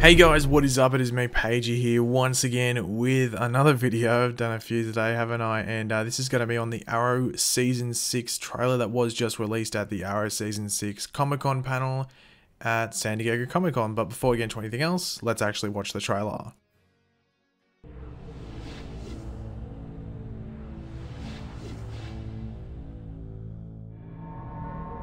Hey guys, what is up? It is me, Pagey here, once again with another video. I've done a few today, haven't I? And this is going to be on the Arrow Season 6 trailer that was just released at the Arrow Season 6 Comic-Con panel at San Diego Comic-Con. But before we get into anything else, let's actually watch the trailer.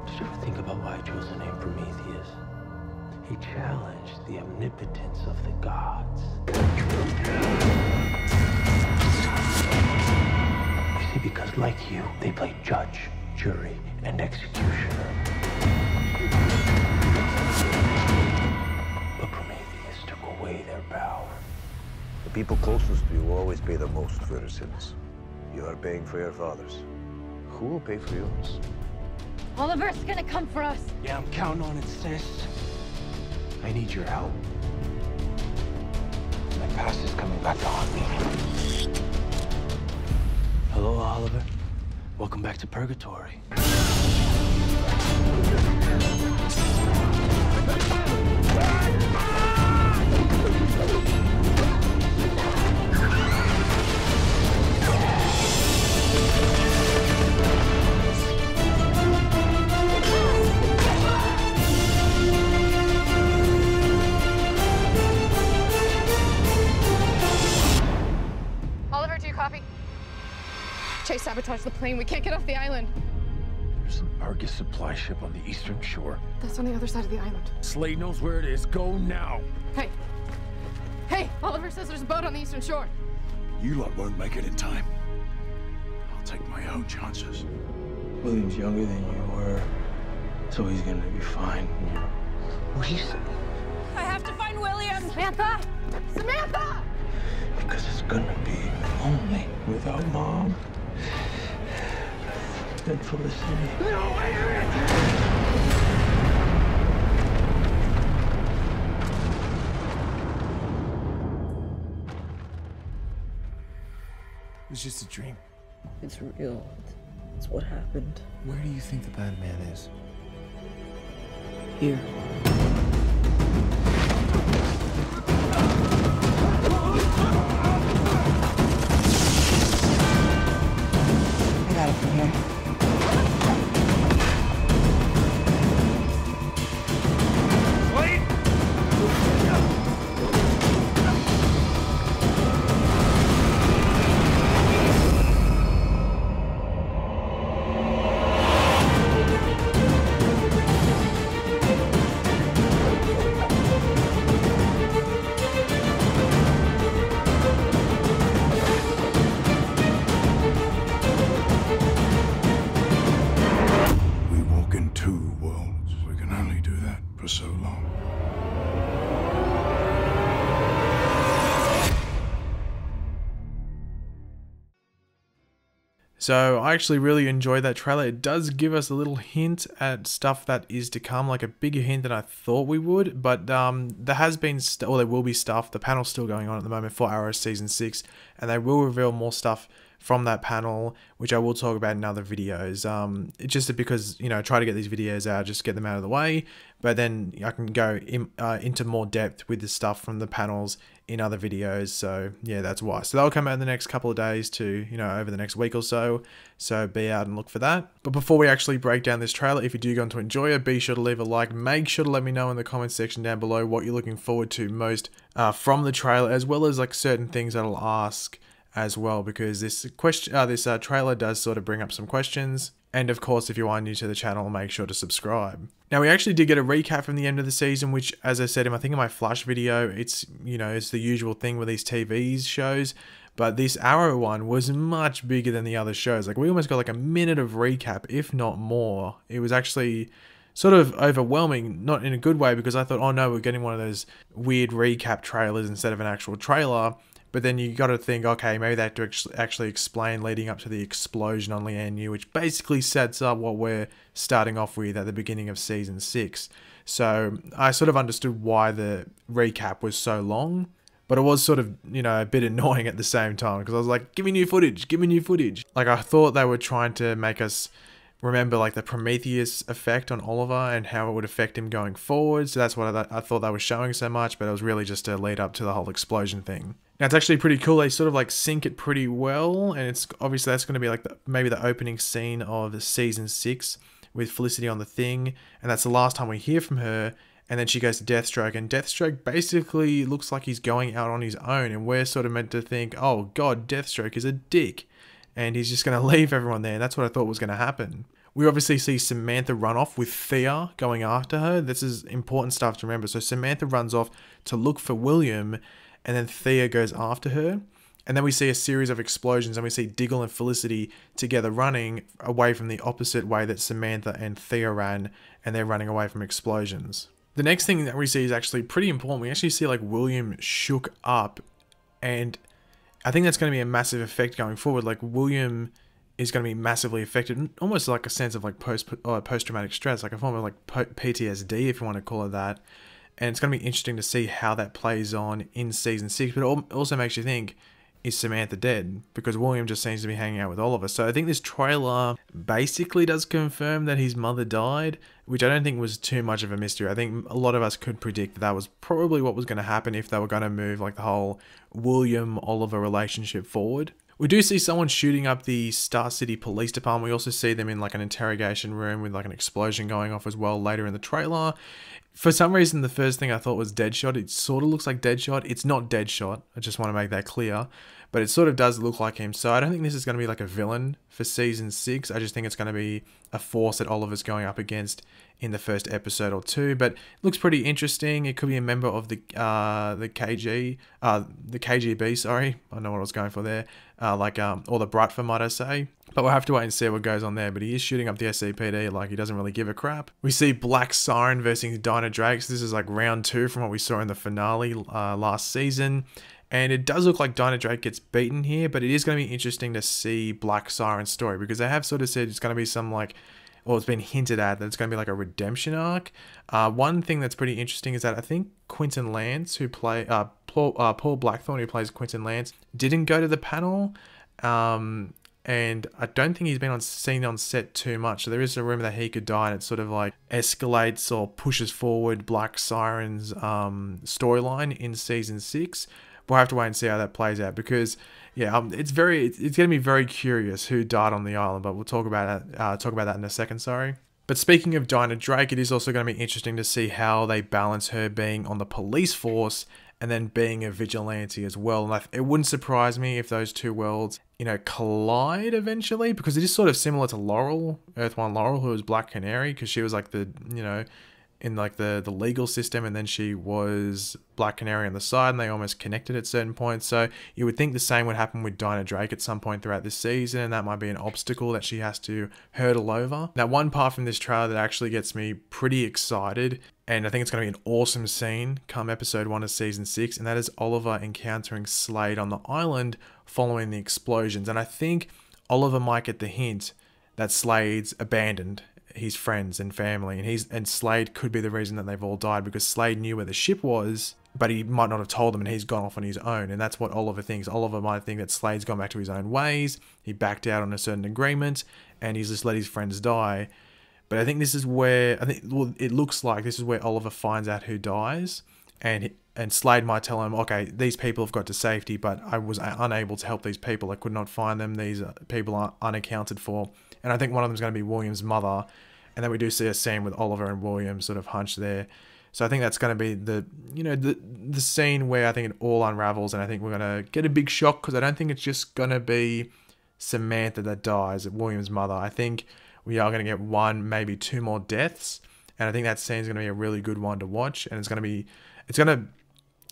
Did you ever think about why I chose the name Prometheus? He challenged the omnipotence of the gods. You see, because like you, they play judge, jury, and executioner. But Prometheus took away their power. The people closest to you will always pay the most for their sins. You are paying for your fathers. Who will pay for yours? Oliver's gonna come for us. Yeah, I'm counting on it, sis. I need your help. My past is coming back to haunt me. Hello, Oliver. Welcome back to Purgatory. Oliver, do you copy? Chase sabotaged the plane. We can't get off the island. There's an Argus supply ship on the eastern shore. That's on the other side of the island. Slade knows where it is. Go now. Hey. Hey, Oliver says there's a boat on the eastern shore. You lot won't make it in time. I'll take my own chances. William's younger than you were, so he's gonna be fine. I have to find William. Samantha! Samantha! Because it's gonna be lonely without Mom and Felicity. No, It was just a dream. It's real. It's what happened. Where do you think the bad man is? Here. I got it from here. We walk in two worlds. We can only do that for so long. So I actually really enjoyed that trailer. It does give us a little hint at stuff that is to come, like a bigger hint than I thought we would. But there has been, or there will be stuff. The panel's still going on at the moment for Arrow Season 6, and they will reveal more stuff from that panel, which I will talk about in other videos. It's just because, you know, try to get these videos out, just get them out of the way, but then I can go into more depth with the stuff from the panels in other videos. So yeah, that's why. So that'll come out in the next couple of days to, you know, over the next week or so. So be out and look for that. But before we actually break down this trailer, if you do go on to enjoy it, be sure to leave a like. Make sure to let me know in the comments section down below what you're looking forward to most from the trailer, as well as like certain things that I'll ask as well, because this trailer does sort of bring up some questions. And of course, if you are new to the channel, make sure to subscribe. Now, we actually did get a recap from the end of the season, which, as I said, I think in my Flash video, it's, you know, it's the usual thing with these TV shows. But this Arrow one was much bigger than the other shows. Like, we almost got like a minute of recap, if not more. It was actually sort of overwhelming, not in a good way, because I thought, oh no, we're getting one of those weird recap trailers instead of an actual trailer. But then you got to think, okay, maybe they have to actually explain leading up to the explosion on Lian, which basically sets up what we're starting off with at the beginning of Season 6. So I sort of understood why the recap was so long. But it was sort of, you know, a bit annoying at the same time, because I was like, give me new footage, give me new footage. Like, I thought they were trying to make us remember like the Prometheus effect on Oliver and how it would affect him going forward. So that's what I thought they were showing so much, but it was really just a lead up to the whole explosion thing. Now it's actually pretty cool. They sort of like sync it pretty well, and it's obviously that's going to be like maybe the opening scene of season 6 with Felicity on the thing, and that's the last time we hear from her. And then she goes to Deathstroke, and Deathstroke basically looks like he's going out on his own, and we're sort of meant to think, oh god, Deathstroke is a dick, and he's just going to leave everyone there, and that's what I thought was going to happen. We obviously see Samantha run off with Thea going after her. This is important stuff to remember. So Samantha runs off to look for William, and then Thea goes after her. And then we see a series of explosions, and we see Diggle and Felicity together running away from the opposite way that Samantha and Thea ran, and they're running away from explosions. The next thing that we see is actually pretty important. We actually see like William shook up, and I think that's going to be a massive effect going forward. Like William is going to be massively affected, almost like a sense of like post-traumatic stress, like a form of like PTSD, if you want to call it that. And it's going to be interesting to see how that plays on in season 6, but it also makes you think, is Samantha dead? Because William just seems to be hanging out with Oliver. So I think this trailer basically does confirm that his mother died, which I don't think was too much of a mystery. I think a lot of us could predict that was probably what was going to happen if they were going to move like the whole William-Oliver relationship forward. We do see someone shooting up the Star City Police Department. We also see them in like an interrogation room with like an explosion going off as well later in the trailer. For some reason, the first thing I thought was Deadshot. It sort of looks like Deadshot. It's not Deadshot. I just want to make that clear. But it sort of does look like him. So I don't think this is going to be like a villain for season 6. I just think it's going to be a force that Oliver's going up against in the first episode or two. But it looks pretty interesting. It could be a member of the KGB. Sorry, I know what I was going for there. Or the Bratva, might I say. But we'll have to wait and see what goes on there. But he is shooting up the SCPD like he doesn't really give a crap. We see Black Siren versus Dinah Drake. So this is like round 2 from what we saw in the finale last season. And it does look like Dinah Drake gets beaten here, but it is going to be interesting to see Black Siren's story, because they have sort of said it's going to be some like, or it's been hinted at that it's going to be like a redemption arc. One thing that's pretty interesting is that I think Quentin Lance, who play Paul Blackthorne, who plays Quentin Lance, didn't go to the panel, and I don't think he's been seen on set too much. So there is a rumor that he could die, and it sort of like escalates or pushes forward Black Siren's storyline in season 6. We'll have to wait and see how that plays out, because yeah, it's going to be very curious who died on the island, but we'll talk about that in a second. Sorry. But speaking of Dinah Drake, it is also going to be interesting to see how they balance her being on the police force and then being a vigilante as well. And it wouldn't surprise me if those two worlds, collide eventually, because it is sort of similar to Laurel, Earth 1 Laurel, who was Black Canary, because she was like the, in like the legal system, and then she was Black Canary on the side, and they almost connected at certain points. So you would think the same would happen with Dinah Drake at some point throughout this season, and that might be an obstacle that she has to hurdle over. Now, one part from this trailer that actually gets me pretty excited, and I think it's going to be an awesome scene come episode 1 of season 6, and that is Oliver encountering Slade on the island following the explosions. And I think Oliver might get the hint that Slade's abandoned his friends and family, and Slade could be the reason that they've all died, because Slade knew where the ship was, but he might not have told them, and he's gone off on his own. And that's what Oliver thinks. Oliver might think that Slade's gone back to his own ways, he backed out on a certain agreement, and he's just let his friends die. But I think this is where, it looks like this is where Oliver finds out who dies, and Slade might tell him, okay, these people have got to safety, but I was unable to help these people. I could not find them. These people are unaccounted for. And I think one of them is going to be William's mother. And then we do see a scene with Oliver and William sort of hunched there. So I think that's going to be the scene where I think it all unravels, and I think we're going to get a big shock, because I don't think it's just going to be Samantha that dies, William's mother. I think we are going to get 1, maybe 2 more deaths. And I think that scene is going to be a really good one to watch. And it's going to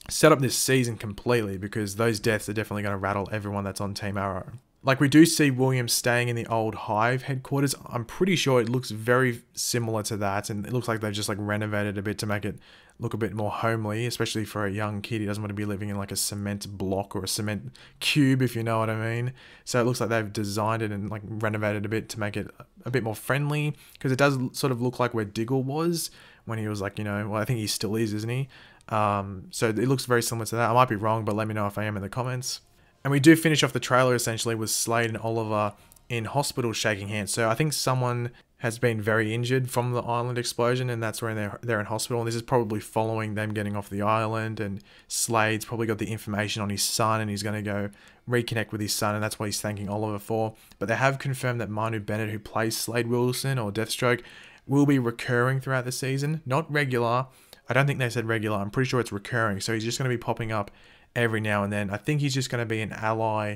set up this season completely, because those deaths are definitely going to rattle everyone that's on Team Arrow. Like, we do see William staying in the old Hive headquarters. I'm pretty sure it looks very similar to that, and it looks like they've just like renovated a bit to make it look a bit more homely, especially for a young kid. He doesn't want to be living in like a cement block or a cement cube, if you know what I mean. So it looks like they've designed it and like renovated a bit to make it a bit more friendly, because it does sort of look like where Diggle was when he was like, well, I think he still is, isn't he? So it looks very similar to that. I might be wrong, but let me know if I am in the comments. And we do finish off the trailer essentially with Slade and Oliver in hospital shaking hands. So I think someone has been very injured from the island explosion, and that's where they're in hospital. And this is probably following them getting off the island, and Slade's probably got the information on his son, and he's going to go reconnect with his son, and that's what he's thanking Oliver for. But they have confirmed that Manu Bennett, who plays Slade Wilson or Deathstroke, will be recurring throughout the season. Not regular. I don't think they said regular. I'm pretty sure it's recurring. So he's just going to be popping up every now and then. I think he's just going to be an ally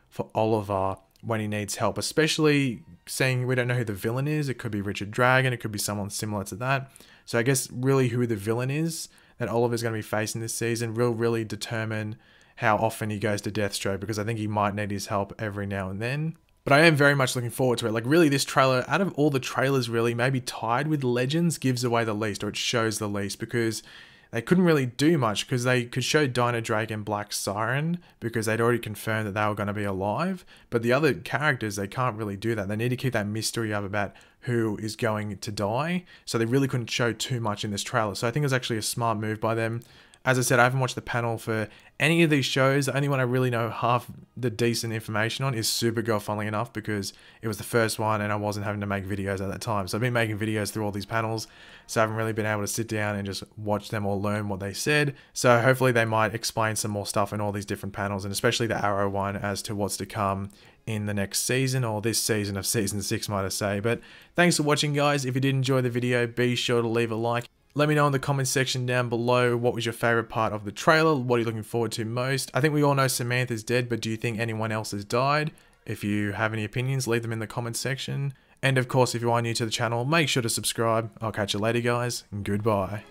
for Oliver when he needs help, especially saying we don't know who the villain is. It could be Richard Dragon. It could be someone similar to that. So I guess really who the villain is that Oliver's going to be facing this season will really determine how often he goes to Deathstroke, because I think he might need his help every now and then. But I am very much looking forward to it. Like, really, this trailer, out of all the trailers, really, maybe tied with Legends, gives away the least, or it shows the least, because they couldn't really do much, because they could show Dinah Drake and Black Siren, because they'd already confirmed that they were going to be alive. But the other characters, they can't really do that. They need to keep that mystery up about who is going to die. So they really couldn't show too much in this trailer. So I think it was actually a smart move by them. As I said, I haven't watched the panel for any of these shows. The only one I really know half the decent information on is Supergirl, funnily enough, because it was the first one and I wasn't having to make videos at that time. So I've been making videos through all these panels, so I haven't really been able to sit down and just watch them or learn what they said. So hopefully they might explain some more stuff in all these different panels, and especially the Arrow one as to what's to come in the next season, or this season of season 6, might I say. But thanks for watching, guys. If you did enjoy the video, be sure to leave a like. Let me know in the comment section down below what was your favorite part of the trailer. What are you looking forward to most? I think we all know Samantha's dead, but do you think anyone else has died? If you have any opinions, leave them in the comment section. And of course, if you are new to the channel, make sure to subscribe. I'll catch you later, guys, and goodbye.